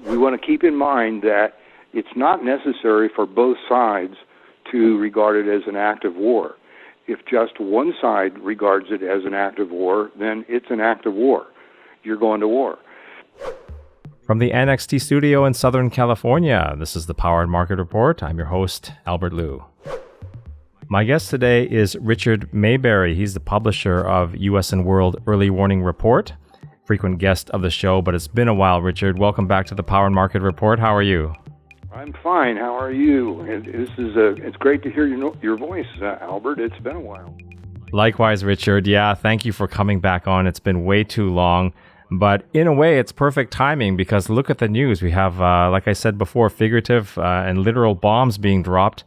we want to keep in mind that it's not necessary for both sides to regard it as an act of war. If just one side regards it as an act of war, then it's an act of war. You're going to war. From the NXT studio in Southern California, this is the Power and Market Report. I'm your host, Albert Liu. My guest today is Richard Maybury. He's the publisher of U.S. and World Early Warning Report, frequent guest of the show, but it's been a while, Richard. Welcome back to the Power and Market Report. How are you? I'm fine. How are you? It's great to hear your voice, Albert. It's been a while. Likewise, Richard. Yeah, thank you for coming back on. It's been way too long. But in a way, it's perfect timing because look at the news. We have, like I said before, figurative and literal bombs being dropped.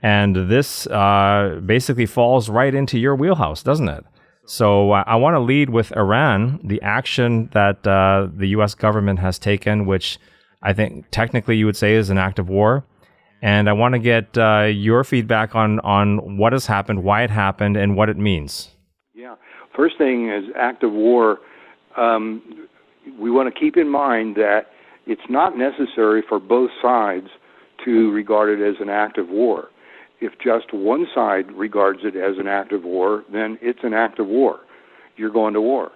And this basically falls right into your wheelhouse, doesn't it? So I want to lead with Iran, the action that the U.S. government has taken, which I think technically you would say is an act of war. And I want to get your feedback on what has happened, why it happened, and what it means. Yeah. First thing is act of war. We want to keep in mind that it's not necessary for both sides to regard it as an act of war. If just one side regards it as an act of war, then it's an act of war. You're going to war.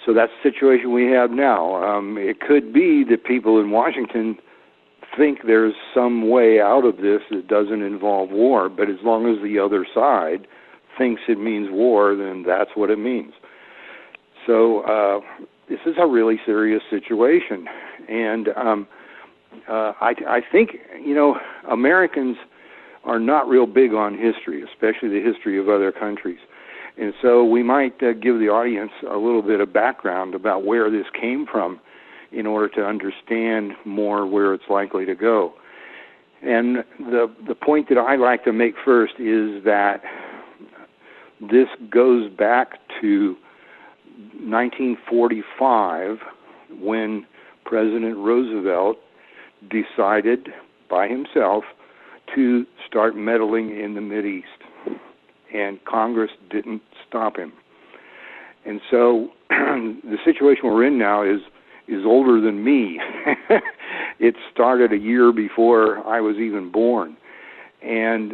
So that's the situation we have now. It could be that people in Washington think there's some way out of this that doesn't involve war, but as long as the other side thinks it means war, then that's what it means. So this is a really serious situation, and I think, Americans are not real big on history, especially the history of other countries. And so we might give the audience a little bit of background about where this came from in order to understand more where it's likely to go. And the point that I like to make first is that this goes back to 1945, when President Roosevelt decided by himself to start meddling in the Mideast, and Congress didn't stop him. And so the situation we're in now is older than me. It started a year before I was even born. And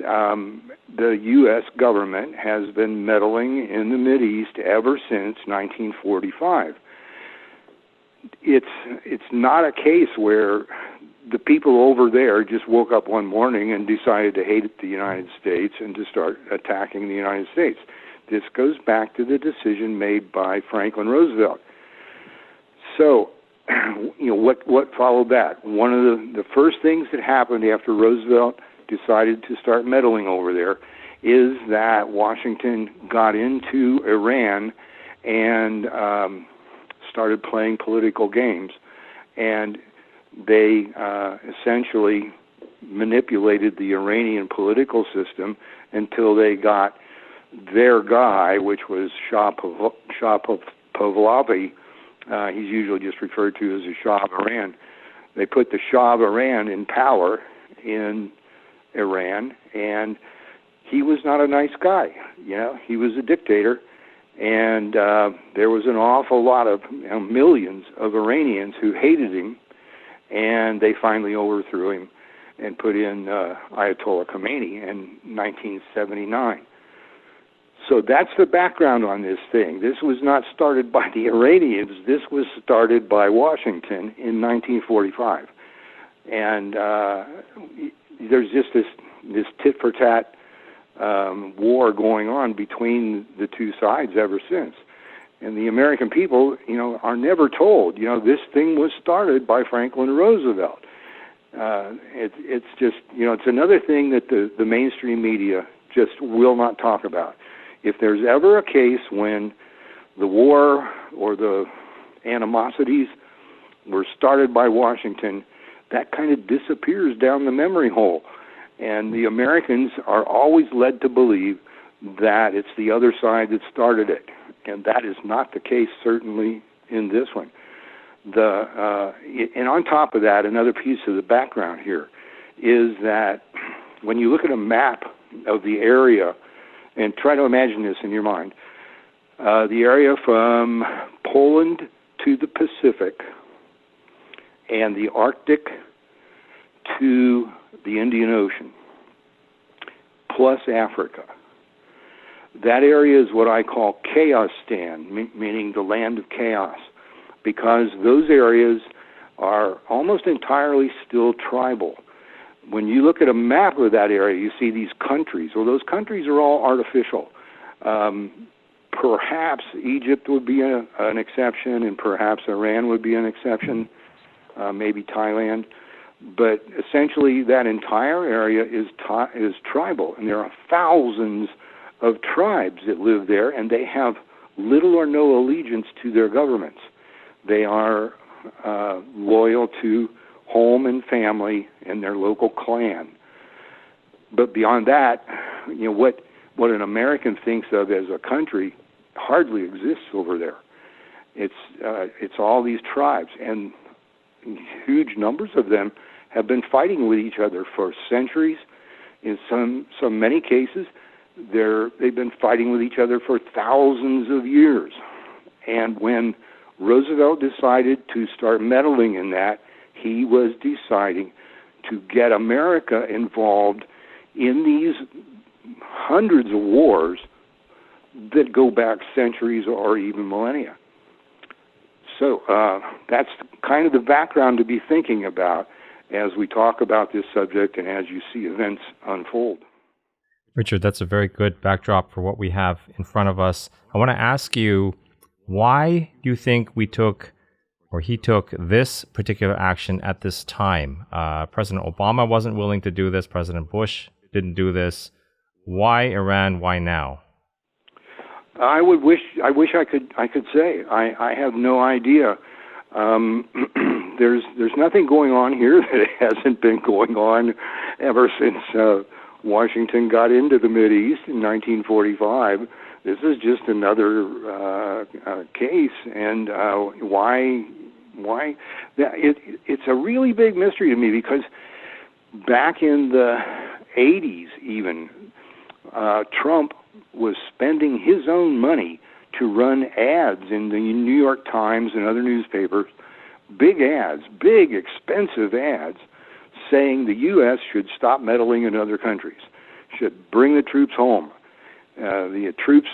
the U.S. government has been meddling in the Mideast ever since 1945. It's not a case where the people over there just woke up one morning and decided to hate the United States and to start attacking the United States. This goes back to the decision made by Franklin Roosevelt. So, what followed that? One of the first things that happened after Roosevelt decided to start meddling over there is that Washington got into Iran and started playing political games. And they essentially manipulated the Iranian political system until they got their guy, which was Shah Pahlavi. He's usually just referred to as the Shah of Iran. They put the Shah of Iran in power in Iran, and he was not a nice guy. He was a dictator, and there was an awful lot of millions of Iranians who hated him, and they finally overthrew him and put in Ayatollah Khomeini in 1979. So that's the background on this thing. This was not started by the Iranians. This was started by Washington in 1945. And there's just this tit-for-tat war going on between the two sides ever since. And the American people, are never told, this thing was started by Franklin Roosevelt. It's just, it's another thing that the mainstream media just will not talk about. If there's ever a case when the war or the animosities were started by Washington, that kind of disappears down the memory hole. And the Americans are always led to believe that it's the other side that started it. And that is not the case, certainly, in this one. And on top of that, another piece of the background here is that when you look at a map of the area, and try to imagine this in your mind, the area from Poland to the Pacific and the Arctic to the Indian Ocean, plus Africa. That area is what I call Chaostan, meaning the land of chaos, because those areas are almost entirely still tribal. When you look at a map of that area, you see these countries. Well, those countries are all artificial. Perhaps Egypt would be an exception, and perhaps Iran would be an exception, maybe Thailand. But essentially, that entire area is tribal, and there are thousands of tribes that live there, and they have little or no allegiance to their governments. They are loyal to home and family and their local clan. But beyond that, what an American thinks of as a country hardly exists over there. It's all these tribes, and huge numbers of them have been fighting with each other for centuries. In many cases, they've been fighting with each other for thousands of years. And when Roosevelt decided to start meddling in that, he was deciding to get America involved in these hundreds of wars that go back centuries or even millennia. So that's kind of the background to be thinking about as we talk about this subject and as you see events unfold. Richard, that's a very good backdrop for what we have in front of us. I want to ask you, why do you think he took this particular action at this time? President Obama wasn't willing to do this. President Bush didn't do this. Why Iran? Why now? I wish I could say. I have no idea. There's nothing going on here that hasn't been going on ever since Washington got into the Mideast in 1945. This is just another case, and why? It's a really big mystery to me, because back in the 80s, even Trump was spending his own money to run ads in the New York Times and other newspapers, big ads, big expensive ads, saying the U.S. should stop meddling in other countries, should bring the troops home. The troops'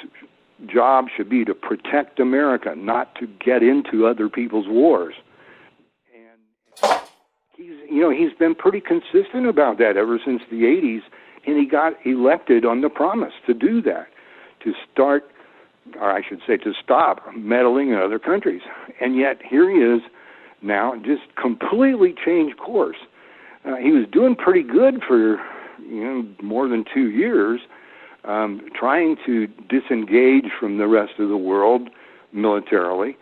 job should be to protect America, not to get into other people's wars. And he's been pretty consistent about that ever since the 80s, and he got elected on the promise to do that, to start, or I should say to stop meddling in other countries. And yet here he is now, just completely changed course. He was doing pretty good for more than 2 years, trying to disengage from the rest of the world militarily,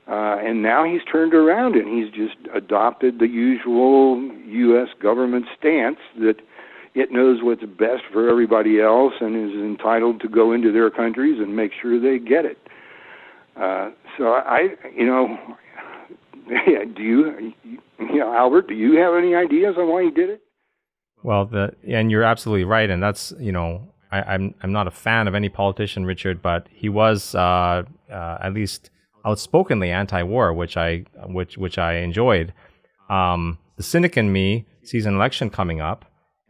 and now he's turned around and he's just adopted the usual U.S. government stance that it knows what's best for everybody else and is entitled to go into their countries and make sure they get it. Albert, do you have any ideas on why he did it? Well, and you're absolutely right, and that's I'm not a fan of any politician, Richard, but he was at least outspokenly anti-war, which I enjoyed. The cynic in me sees an election coming up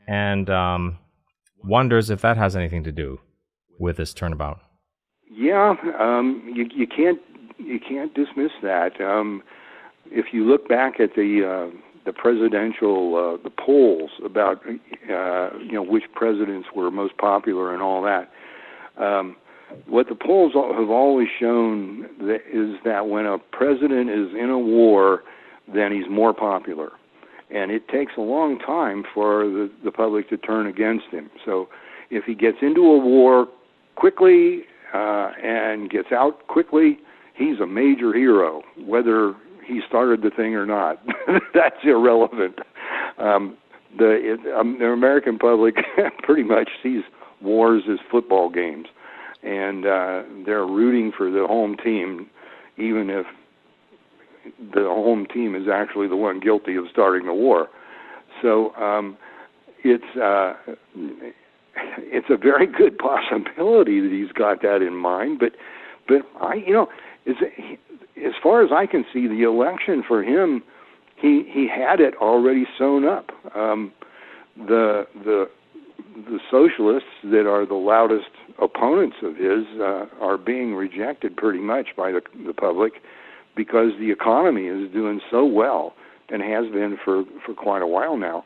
and wonders if that has anything to do with this turnabout. Yeah, you can't dismiss that. If you look back at the presidential the polls about which presidents were most popular and all that, what the polls have always shown is that when a president is in a war, then he's more popular, and it takes a long time for the public to turn against him. So if he gets into a war quickly and gets out quickly, he's a major hero, whether he started the thing or not. That's irrelevant. The American public pretty much sees wars as football games, and they're rooting for the home team, even if the home team is actually the one guilty of starting the war. So it's a very good possibility that he's got that in mind. But as far as I can see, the election for him, he had it already sewn up. The socialists that are the loudest opponents of his are being rejected pretty much by the public because the economy is doing so well and has been for quite a while now.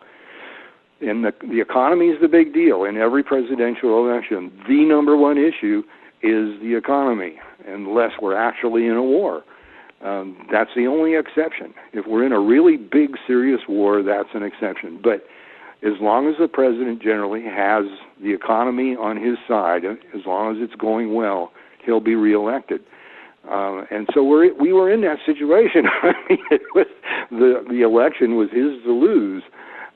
And the economy is the big deal. In every presidential election, the number one issue is the economy, unless we're actually in a war. That's the only exception. If we're in a really big, serious war, that's an exception. But as long as the president generally has the economy on his side, as long as it's going well, he'll be reelected. And so we were in that situation. I mean, the election was his to lose,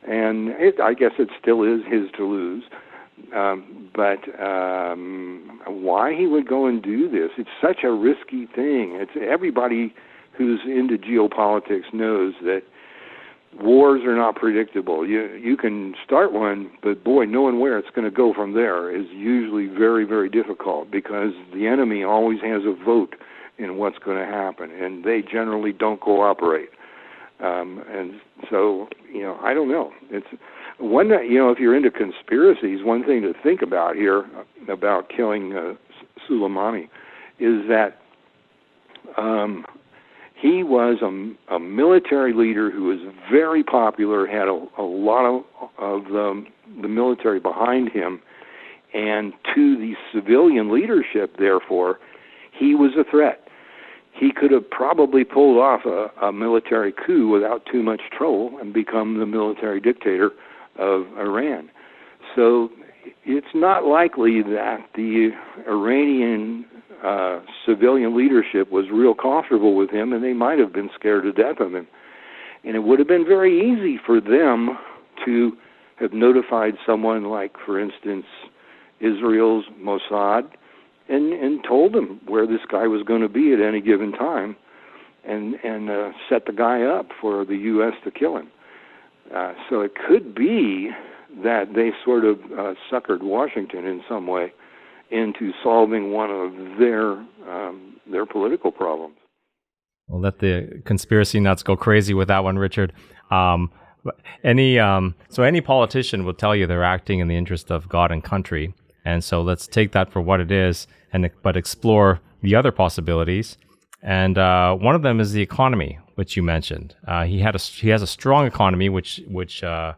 and I guess it still is his to lose. But why he would go and do this? It's such a risky thing. It's everybody who's into geopolitics knows that wars are not predictable. You can start one, but boy, knowing where it's going to go from there is usually very, very difficult because the enemy always has a vote in what's going to happen, and they generally don't cooperate. And so, I don't know. It's one that, if you're into conspiracies, one thing to think about here about killing Soleimani is that he was a military leader who was very popular, had a lot of the military behind him, and to the civilian leadership, therefore, he was a threat. He could have probably pulled off a military coup without too much trouble and become the military dictator of Iran. So it's not likely that the Iranian civilian leadership was real comfortable with him, and they might have been scared to death of him. And it would have been very easy for them to have notified someone like, for instance, Israel's Mossad, and told them where this guy was going to be at any given time, and set the guy up for the U.S. to kill him. So it could be that they sort of suckered Washington in some way into solving one of their political problems. We'll let the conspiracy nuts go crazy with that one, Richard. Any politician will tell you they're acting in the interest of God and country. And so let's take that for what it is, but explore the other possibilities. And one of them is the economy, which you mentioned. He has a strong economy, which at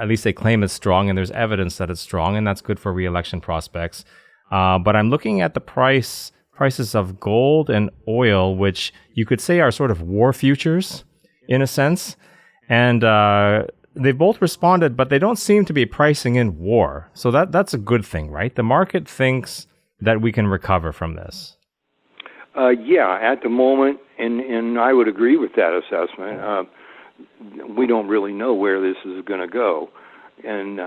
least they claim is strong, and there's evidence that it's strong, and that's good for re-election prospects. But I'm looking at the prices of gold and oil, which you could say are sort of war futures in a sense. And they've both responded, but they don't seem to be pricing in war. So that's a good thing, right? The market thinks that we can recover from this. Yeah, at the moment, and I would agree with that assessment. We don't really know where this is going to go. And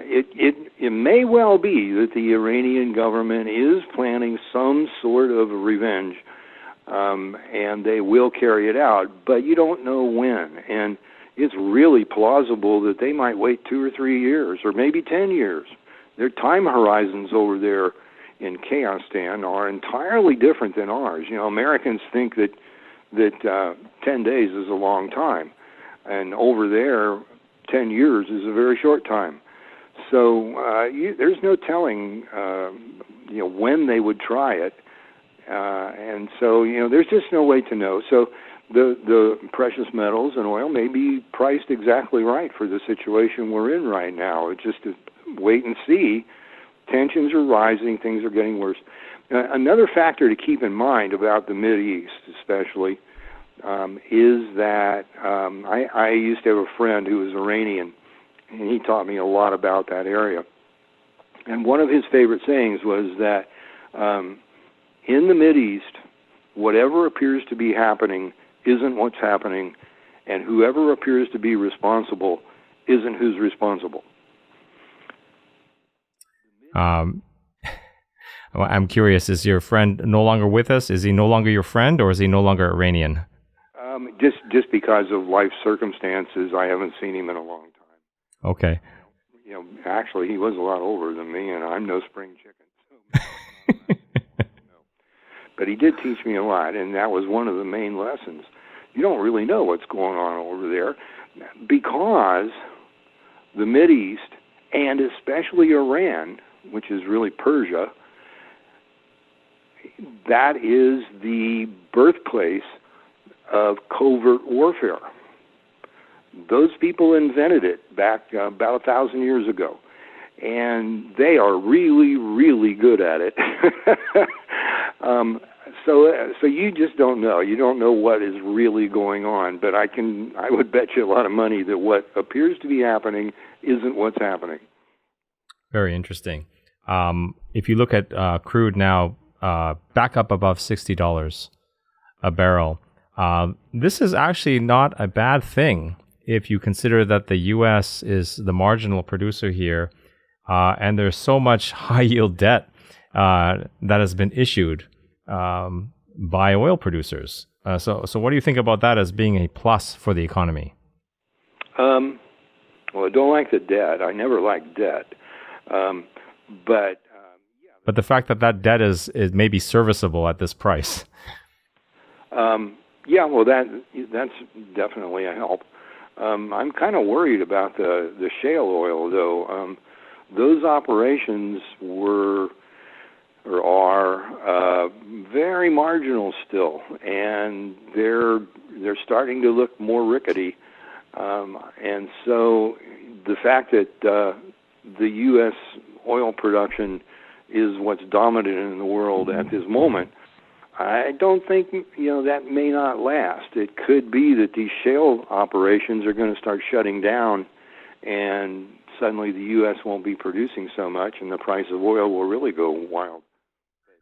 it may well be that the Iranian government is planning some sort of revenge, and they will carry it out, but you don't know when. And it's really plausible that they might wait 2 or 3 years, or maybe 10 years. Their time horizons over there in Kazakhstan are entirely different than ours. Americans think that 10 days is a long time, and over there, 10 years is a very short time. So there's no telling, when they would try it, and so there's just no way to know. So the precious metals and oil may be priced exactly right for the situation we're in right now. It's just to wait and see. Tensions are rising, things are getting worse. Another factor to keep in mind about the Mideast, especially, is that I used to have a friend who was Iranian, and he taught me a lot about that area. And one of his favorite sayings was that in the Mideast, whatever appears to be happening isn't what's happening, and whoever appears to be responsible isn't who's responsible. I'm curious, is your friend no longer with us? Is he no longer your friend, or is he no longer Iranian? Just because of life circumstances, I haven't seen him in a long time. Okay. Actually, he was a lot older than me, and I'm no spring chicken. So But he did teach me a lot, and that was one of the main lessons. You don't really know what's going on over there because the Mideast, and especially Iran, which is really Persia, that is the birthplace of covert warfare. Those people invented it back about 1,000 years ago, and they are really, really good at it. So you just don't know. You don't know what is really going on. But I would bet you a lot of money that what appears to be happening isn't what's happening. Very interesting. If you look at crude now, back up above $60 a barrel, this is actually not a bad thing if you consider that the U.S. is the marginal producer here, and there's so much high-yield debt that has been issued by oil producers. So what do you think about that as being a plus for the economy? Well, I don't like the debt. I never liked debt. But the fact that debt is maybe serviceable at this price. Yeah, well, that's definitely a help. I'm kind of worried about the shale oil, though. Those operations were or are very marginal still, and they're starting to look more rickety. And so the fact that the U.S. oil production is what's dominant in the world at this moment, I don't think, that may not last. It could be that these shale operations are going to start shutting down, and suddenly the U.S. won't be producing so much, and the price of oil will really go wild.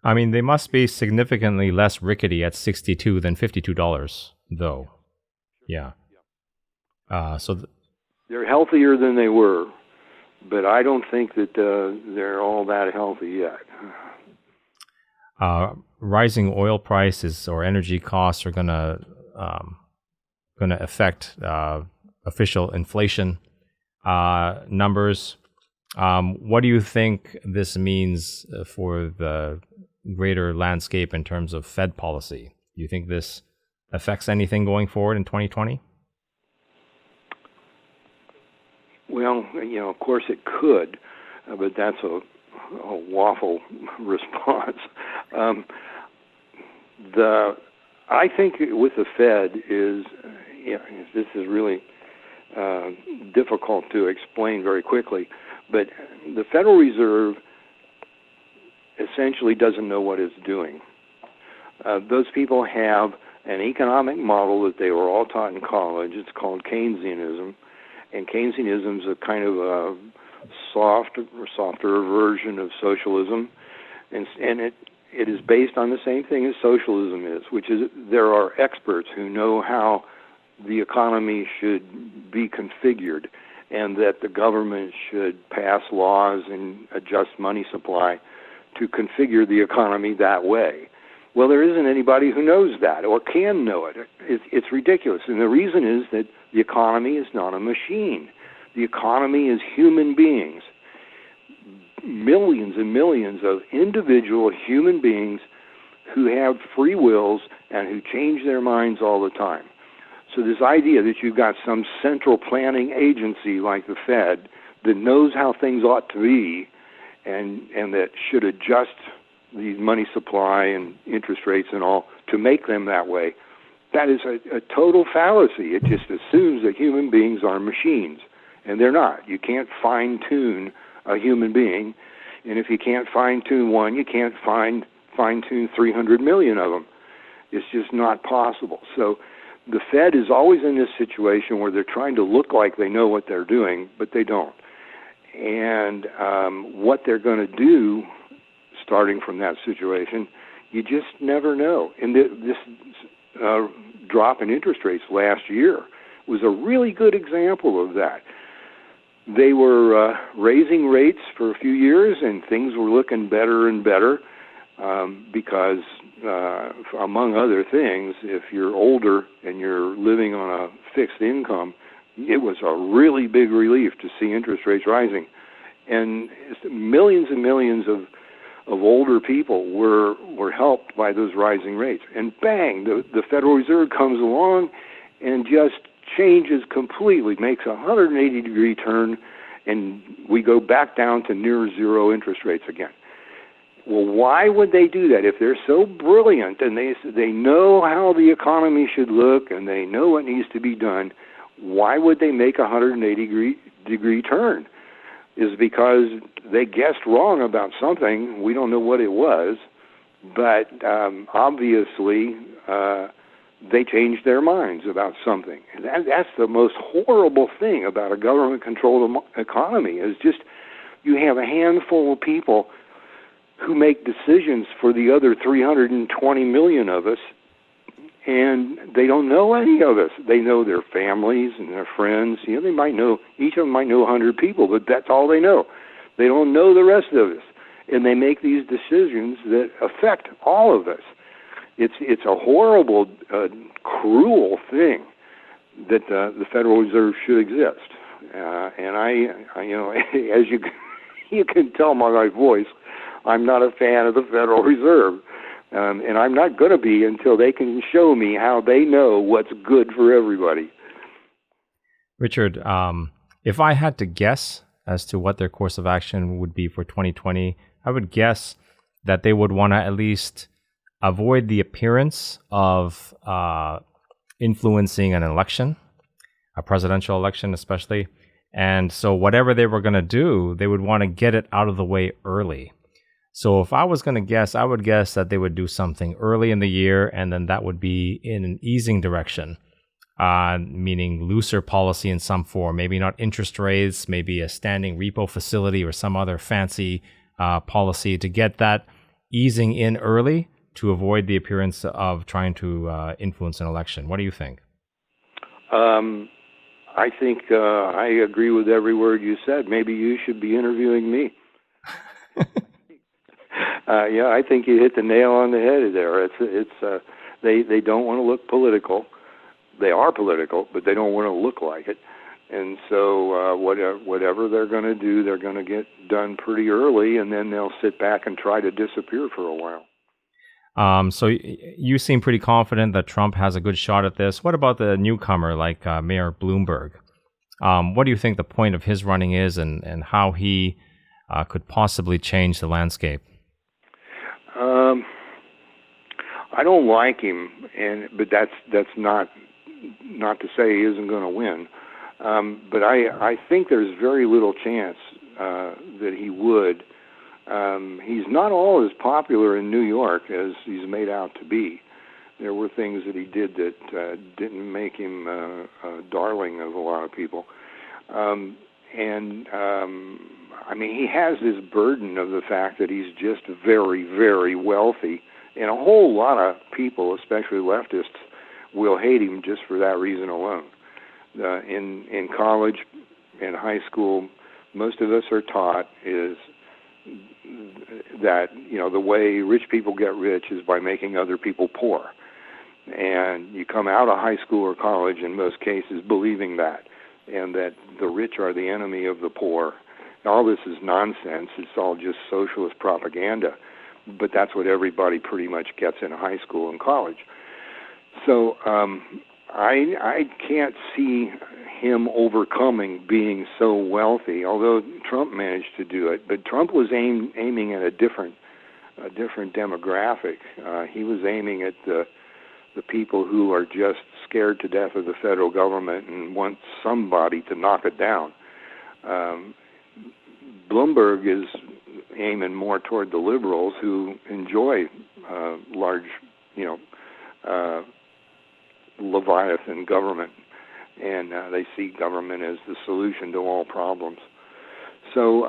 I mean, they must be significantly less rickety at $62 than $52, though. Yeah. They're healthier than they were, but I don't think that they're all that healthy yet. Rising oil prices or energy costs are going to affect official inflation numbers. What do you think this means for the greater landscape in terms of Fed policy? Do you think this affects anything going forward in 2020? Well, of course it could, but that's a waffle response. I think with the Fed is, this is really difficult to explain very quickly, but the Federal Reserve essentially doesn't know what it's doing. Those people have an economic model that they were all taught in college. It's called Keynesianism, and Keynesianism is a kind of a softer version of socialism, and it is based on the same thing as socialism is, which is there are experts who know how the economy should be configured, and that the government should pass laws and adjust money supply to configure the economy that way. Well, there isn't anybody who knows that or can know it. It's ridiculous. And the reason is that the economy is not a machine. The economy is human beings, millions and millions of individual human beings who have free wills and who change their minds all the time. So this idea that you've got some central planning agency like the Fed that knows how things ought to be and that should adjust the money supply and interest rates and all to make them that way, that is a total fallacy. It just assumes that human beings are machines, and they're not. You can't fine-tune a human being, and if you can't fine-tune one, you can't fine-tune 300 million of them. It's just not possible. So the Fed is always in this situation where they're trying to look like they know what they're doing, but they don't. And what they're going to do, starting from that situation, you just never know. And this drop in interest rates last year was a really good example of that. They were raising rates for a few years, and things were looking better and better because, among other things, if you're older and you're living on a fixed income, it was a really big relief to see interest rates rising. And millions and millions of older people were helped by those rising rates. And bang, the Federal Reserve comes along and just changes completely, makes a 180-degree turn, and we go back down to near zero interest rates again. Well, why would they do that if they're so brilliant and they know how the economy should look and they know what needs to be done? Why would they make a 180-degree turn? Is because they guessed wrong about something. We don't know what it was, but obviously they changed their minds about something. And that's the most horrible thing about a government-controlled economy, is just you have a handful of people who make decisions for the other 320 million of us, and they don't know any of us. They know their families and their friends. You know, they might know, each of them might know 100 people, but that's all they know. They don't know the rest of us, and they make these decisions that affect all of us. It's a horrible, cruel thing that the Federal Reserve should exist. And I, you know, as you can tell by my voice, I'm not a fan of the Federal Reserve. And I'm not going to be until they can show me how they know what's good for everybody. Richard, if I had to guess as to what their course of action would be for 2020, I would guess that they would want to at least avoid the appearance of influencing an election, a presidential election especially. And so whatever they were going to do, they would want to get it out of the way early. So if I was going to guess, I would guess that they would do something early in the year, and then that would be in an easing direction, meaning looser policy in some form, maybe not interest rates, maybe a standing repo facility or some other fancy policy to get that easing in early to avoid the appearance of trying to influence an election. What do you think? I think I agree with every word you said. Maybe you should be interviewing me. Yeah, I think you hit the nail on the head there. They don't want to look political. They are political, but they don't want to look like it. And so whatever they're going to do, they're going to get done pretty early, and then they'll sit back and try to disappear for a while. So you seem pretty confident that Trump has a good shot at this. What about the newcomer like Mayor Bloomberg? What do you think the point of his running is, and how he could possibly change the landscape? I don't like him, but that's not to say he isn't going to win. But I think there's very little chance that he would. He's not all as popular in New York as he's made out to be. There were things that he did that didn't make him a darling of a lot of people. I mean, he has this burden of the fact that he's just very, very wealthy. And a whole lot of people, especially leftists, will hate him just for that reason alone. In college and high school, most of us are taught is that, you know, the way rich people get rich is by making other people poor. And you come out of high school or college, in most cases, believing that, and that the rich are the enemy of the poor. All this is nonsense. It's all just socialist propaganda. But that's what everybody pretty much gets in high school and college. So I can't see him overcoming being so wealthy, although Trump managed to do it. But Trump was aiming at a different demographic. He was aiming at the people who are just scared to death of the federal government and want somebody to knock it down. Bloomberg is aiming more toward the liberals who enjoy large, Leviathan government, and they see government as the solution to all problems. So,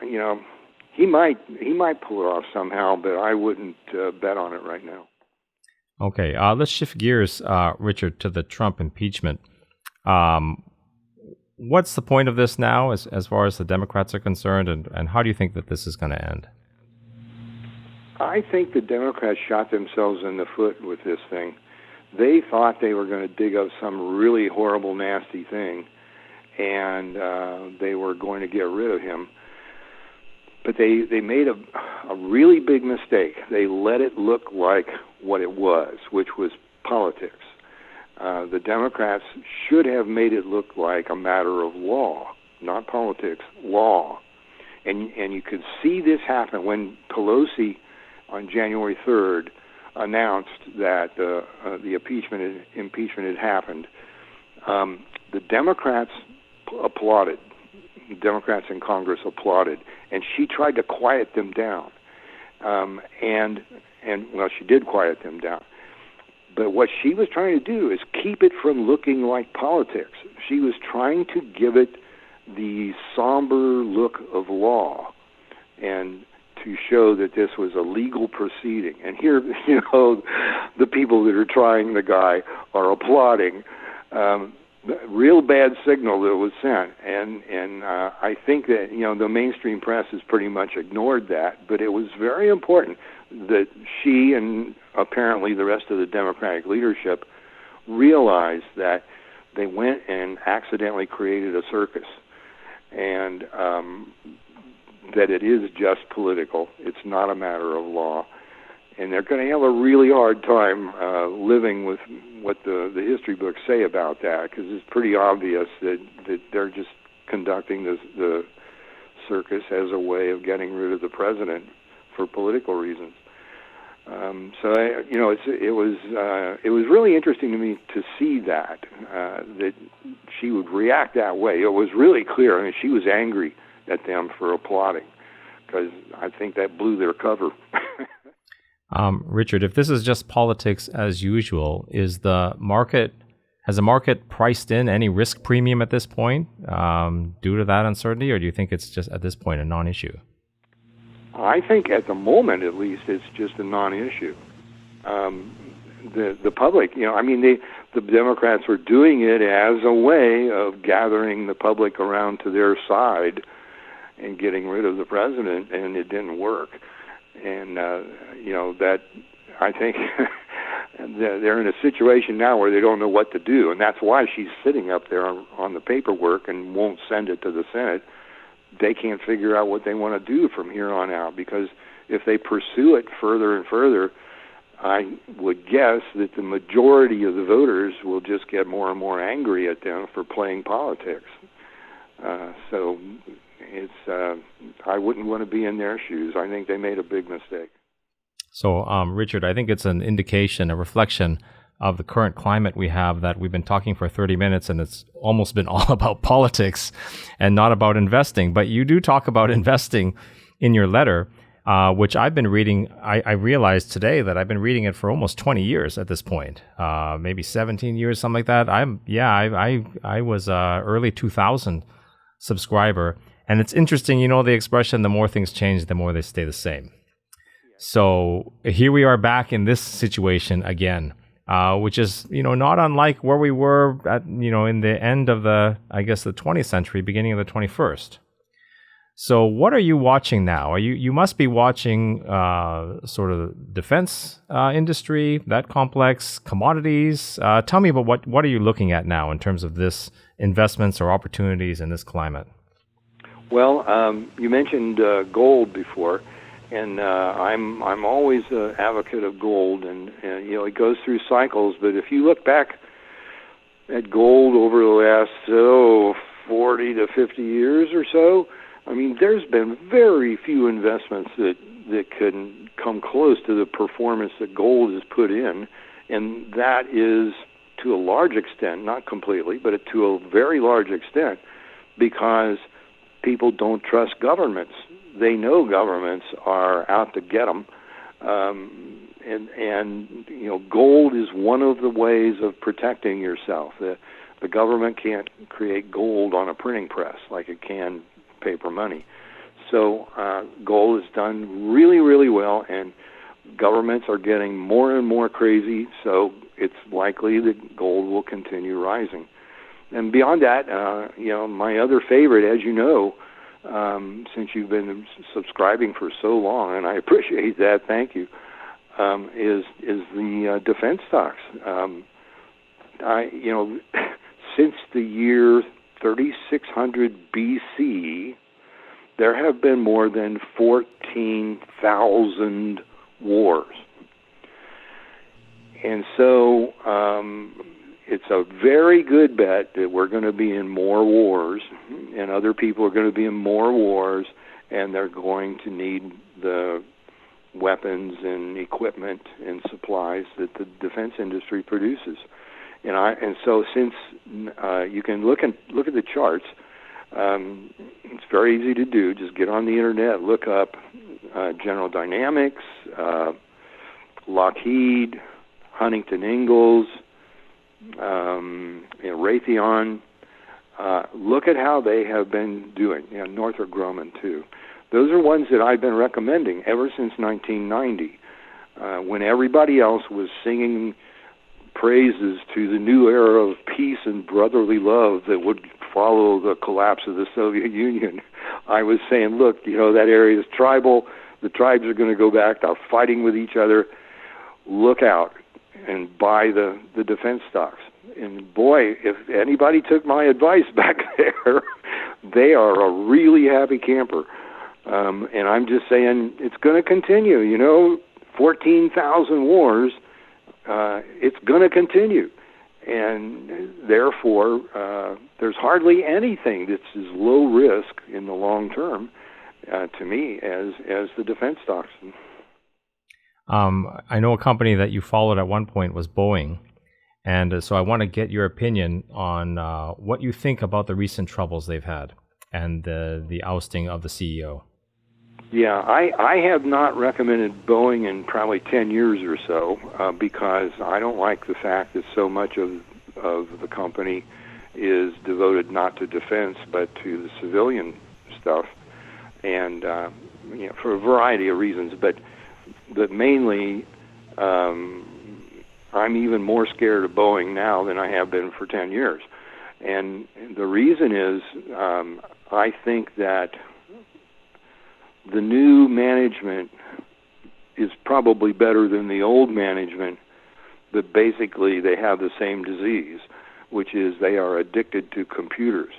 he might pull it off somehow, but I wouldn't bet on it right now. Okay, let's shift gears, Richard, to the Trump impeachment. What's the point of this now as far as the Democrats are concerned, and how do you think that this is going to end? I think the Democrats shot themselves in the foot with this thing. They thought they were going to dig up some really horrible, nasty thing, and they were going to get rid of him. but they made a really big mistake. They let it look like what it was, which was politics. The Democrats should have made it look like a matter of law, not politics, law. And you could see this happen when Pelosi on January 3rd announced that the impeachment had happened. The Democrats applauded. The Democrats in Congress applauded, and she tried to quiet them down. And well, she did quiet them down. But what she was trying to do is keep it from looking like politics. She was trying to give it the somber look of law and to show that this was a legal proceeding. And here, the people that are trying the guy are applauding. Real bad signal that was sent. And I think that, the mainstream press has pretty much ignored that, but it was very important that she and apparently the rest of the Democratic leadership realized that they went and accidentally created a circus, and that it is just political. It's not a matter of law. And they're going to have a really hard time living with what the history books say about that, because it's pretty obvious that they're just conducting the circus as a way of getting rid of the president for political reasons. It was really interesting to me to see that she would react that way. It was really clear. I mean, she was angry at them for applauding, because I think that blew their cover. Richard, if this is just politics as usual, has the market priced in any risk premium at this point due to that uncertainty, or do you think it's just at this point a non-issue? I think at the moment, at least, it's just a non-issue. The public, the Democrats were doing it as a way of gathering the public around to their side and getting rid of the president, and it didn't work. And, that I think they're in a situation now where they don't know what to do, and that's why she's sitting up there on the paperwork and won't send it to the Senate. They can't figure out what they want to do from here on out, because if they pursue it further and further, I would guess that the majority of the voters will just get more and more angry at them for playing politics. So it's I wouldn't want to be in their shoes. I think they made a big mistake. So, Richard, I think it's an indication, a reflection of the current climate we have, that we've been talking for 30 minutes and it's almost been all about politics and not about investing. But you do talk about investing in your letter, which I've been reading. I realized today that I've been reading it for almost 20 years at this point, maybe 17 years, something like that. I was early 2000 subscriber. And it's interesting, the expression, the more things change, the more they stay the same. So here we are back in this situation again, which is, not unlike where we were at, in the end of the 20th century, beginning of the 21st. So what are you watching now? You must be watching sort of defense industry, that complex, commodities. Tell me about what are you looking at now in terms of this investments or opportunities in this climate? Well, you mentioned gold before. And I'm always an advocate of gold, and it goes through cycles. But if you look back at gold over the last 40 to 50 years or so, I mean, there's been very few investments that can come close to the performance that gold has put in, and that is to a large extent, not completely, but to a very large extent, because people don't trust governments. They know governments are out to get them, and gold is one of the ways of protecting yourself. The government can't create gold on a printing press like it can paper money. So gold is done really, really well, and governments are getting more and more crazy. So it's likely that gold will continue rising. And beyond that, my other favorite, as you know, since you've been subscribing for so long, and I appreciate that, thank you, is the defense stocks. Since the year 3600 BC, there have been more than 14,000 wars. And so it's a very good bet that we're going to be in more wars, and other people are going to be in more wars, and they're going to need the weapons and equipment and supplies that the defense industry produces. And so since you can look at the charts, it's very easy to do. Just get on the internet, look up General Dynamics, Lockheed, Huntington Ingalls, Raytheon. Look at how they have been doing. Northrop Grumman too. Those are ones that I've been recommending ever since 1990, when everybody else was singing praises to the new era of peace and brotherly love that would follow the collapse of the Soviet Union. I was saying, look, that area is tribal. The tribes are going to go back to fighting with each other. Look out and buy the defense stocks. And boy, if anybody took my advice back there, they are a really happy camper. And I'm just saying it's going to continue. 14,000 wars, it's going to continue. And therefore, there's hardly anything that's as low risk in the long term, to me, as the defense stocks. I know a company that you followed at one point was Boeing. And so I want to get your opinion on what you think about the recent troubles they've had and the ousting of the CEO. Yeah, I have not recommended Boeing in probably 10 years or so because I don't like the fact that so much of the company is devoted not to defense but to the civilian stuff, and for a variety of reasons. But mainly, I'm even more scared of Boeing now than I have been for 10 years. And the reason is I think that the new management is probably better than the old management, but basically they have the same disease, which is they are addicted to computers.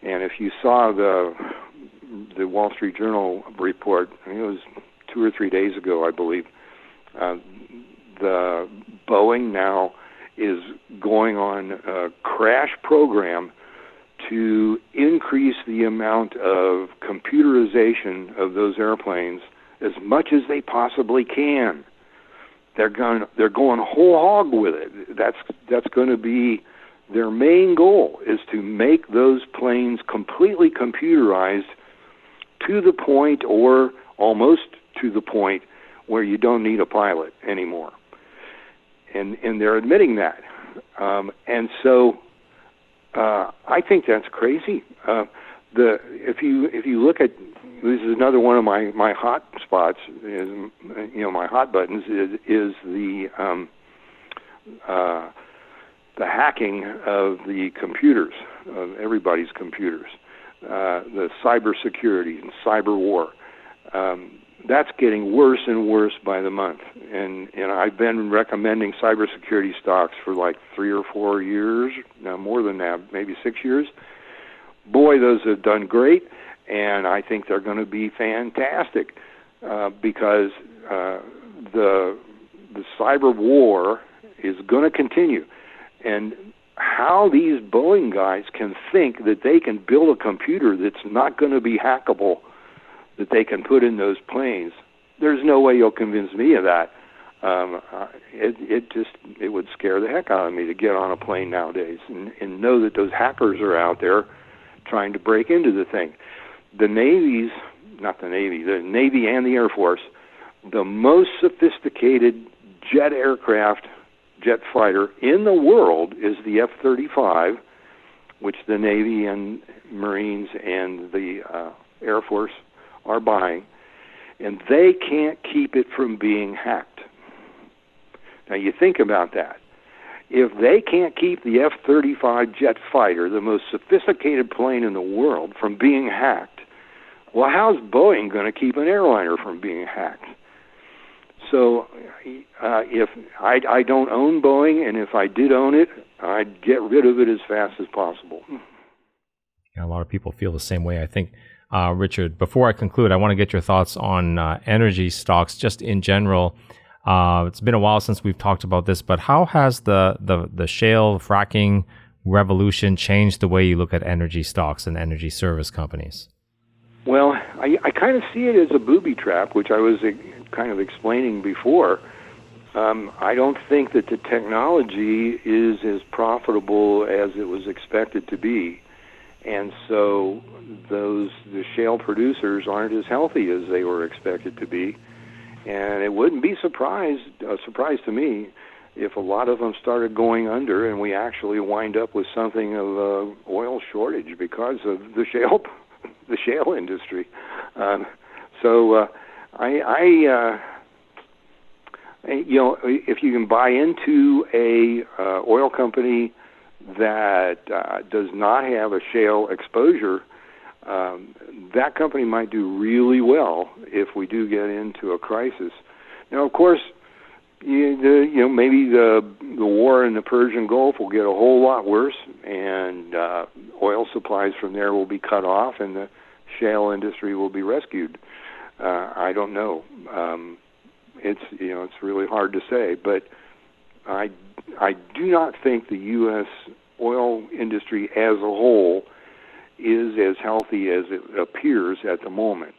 And if you saw the Wall Street Journal report, it was 2 or 3 days ago, I believe, the Boeing now is going on a crash program to increase the amount of computerization of those airplanes as much as they possibly can. They're going whole hog with it. That's going to be their main goal, is to make those planes completely computerized to the point, or almost to the point, where you don't need a pilot anymore. And they're admitting that. And so I think that's crazy. If you look at, this is another one of my hot spots, my hot buttons is the hacking of the computers, of everybody's computers, the cybersecurity and cyber war. That's getting worse and worse by the month. And I've been recommending cybersecurity stocks for like 3 or 4 years, now more than that, maybe 6 years. Boy, those have done great, and I think they're going to be fantastic because the cyber war is going to continue. And how these Boeing guys can think that they can build a computer that's not going to be hackable, that they can put in those planes, there's no way you'll convince me of that. It would scare the heck out of me to get on a plane nowadays and know that those hackers are out there trying to break into the thing. The Navy and the Air Force, the most sophisticated jet fighter in the world is the F-35, which the Navy and Marines and the Air Force are buying, and they can't keep it from being hacked. Now you think about that. If they can't keep the F-35 jet fighter, the most sophisticated plane in the world, from being hacked, well, how's Boeing going to keep an airliner from being hacked? So if I don't own Boeing, and if I did own it, I'd get rid of it as fast as possible. Yeah, a lot of people feel the same way. I think Richard, before I conclude, I want to get your thoughts on energy stocks just in general. It's been a while since we've talked about this, but how has the shale fracking revolution changed the way you look at energy stocks and energy service companies? Well, I kind of see it as a booby trap, which I was kind of explaining before. I don't think that the technology is as profitable as it was expected to be. And so the shale producers aren't as healthy as they were expected to be. And it wouldn't be a surprise to me if a lot of them started going under and we actually wind up with something of an oil shortage because of the shale industry. If you can buy into a oil company that does not have a shale exposure, that company might do really well if we do get into a crisis. Now, of course, maybe the war in the Persian Gulf will get a whole lot worse, and oil supplies from there will be cut off, and the shale industry will be rescued. I don't know. It's really hard to say, but I do not think the U.S. oil industry as a whole is as healthy as it appears at the moment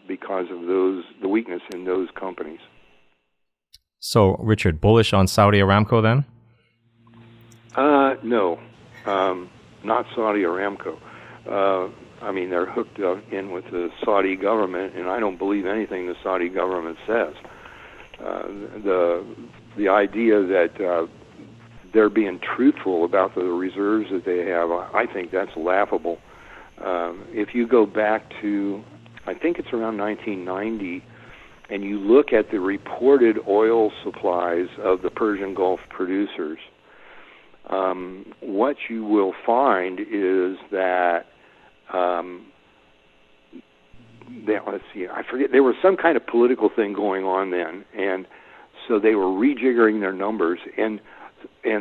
because of the weakness in those companies. So, Richard, bullish on Saudi Aramco then? No, not Saudi Aramco. They're hooked in with the Saudi government, and I don't believe anything the Saudi government says. The idea that they're being truthful about the reserves that they have, I think that's laughable. If you go back to, I think it's around 1990, and you look at the reported oil supplies of the Persian Gulf producers, what you will find is that I forget, there was some kind of political thing going on then, and so they were rejiggering their numbers, and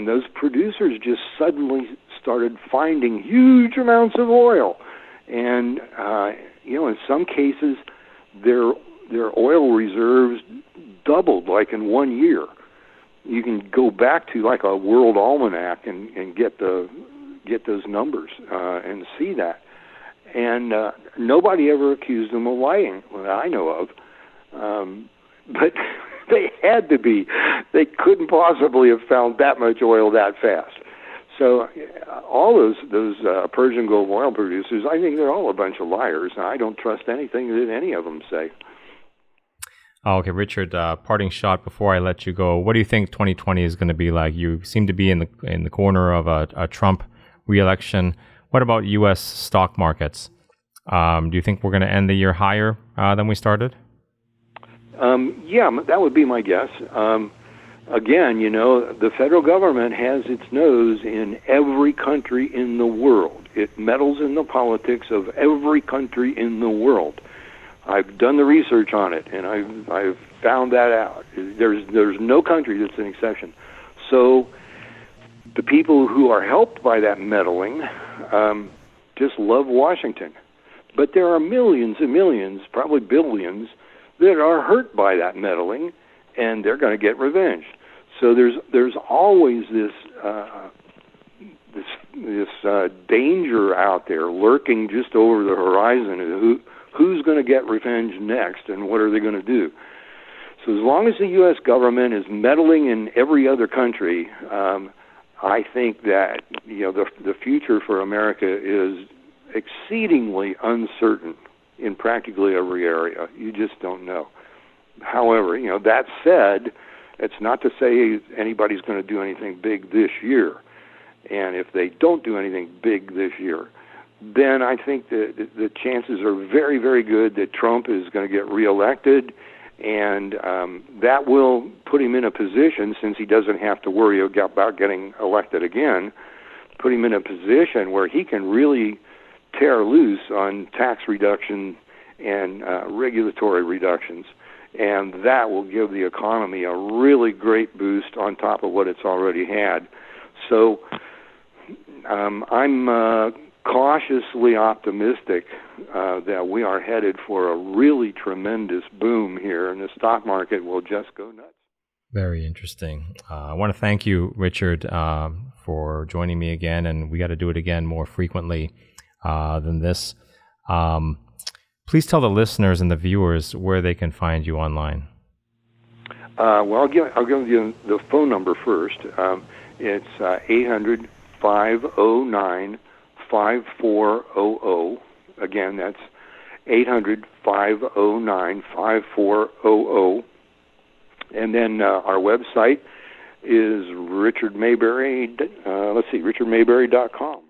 those producers just suddenly started finding huge amounts of oil, and in some cases their oil reserves doubled, like in 1 year. You can go back to like a World Almanac and get those numbers and see that. And nobody ever accused them of lying, that I know of. But they had to be. They couldn't possibly have found that much oil that fast. So all those Persian Gulf oil producers, I think they're all a bunch of liars. I don't trust anything that any of them say. Okay, Richard, parting shot before I let you go. What do you think 2020 is going to be like? You seem to be in the corner of a Trump re-election. What about U.S. stock markets? Do you think we're going to end the year higher than we started? Yeah, that would be my guess. Again, the federal government has its nose in every country in the world. It meddles in the politics of every country in the world. I've done the research on it, and I've found that out. There's no country that's an exception. So the people who are helped by that meddling just love Washington. But there are millions and millions, probably billions, that are hurt by that meddling, and they're going to get revenge. So there's always this danger out there lurking just over the horizon. Who's going to get revenge next, and what are they going to do? So as long as the U.S. government is meddling in every other country, I think that the future for America is exceedingly uncertain in practically every area. You just don't know. However, that said, it's not to say anybody's going to do anything big this year. And if they don't do anything big this year, then I think the chances are very, very good that Trump is going to get reelected, and that will put him in a position, since he doesn't have to worry about getting elected again, put him in a position where he can really tear loose on tax reduction and regulatory reductions, and that will give the economy a really great boost on top of what it's already had. So I'm cautiously optimistic that we are headed for a really tremendous boom here, and the stock market will just go nuts. Very interesting. I want to thank you, Richard, for joining me again, and we got to do it again more frequently than this. Please tell the listeners and the viewers where they can find you online. Well, I'll give you the phone number first. It's 800-509-5400. Again, that's 800-509-5400. And then our website is richardmaybury.com.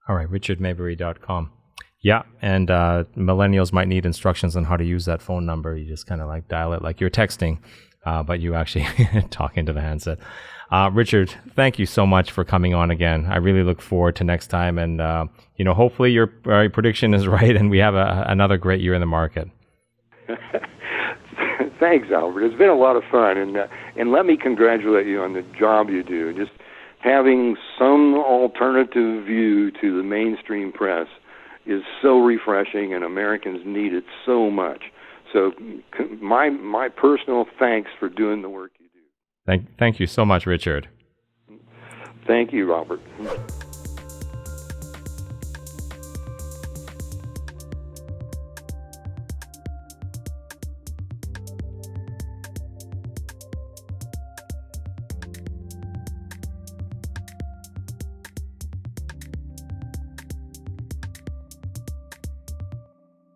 All right, richardmaybury.com. Yeah, and millennials might need instructions on how to use that phone number. You just kind of like dial it like you're texting, but you actually talk into the handset. Richard, thank you so much for coming on again. I really look forward to next time, and hopefully your prediction is right, and we have another great year in the market. Thanks, Albert. It's been a lot of fun, and let me congratulate you on the job you do. Just having some alternative view to the mainstream press is so refreshing, and Americans need it so much. So my personal thanks for doing the work you do. Thank you so much, Richard. Thank you, Robert.